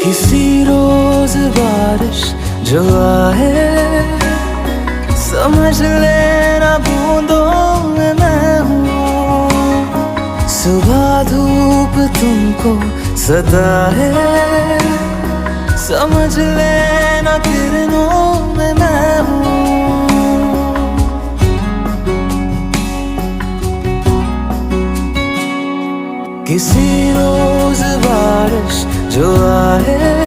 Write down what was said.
किसी रोज बारिश जो आए, समझ लेना बूंदों में मैं हूँ। सुबह धूप तुमको सताए, समझ लेना किरणों में मैं हूँ। किसी रोज बारिश जो आए,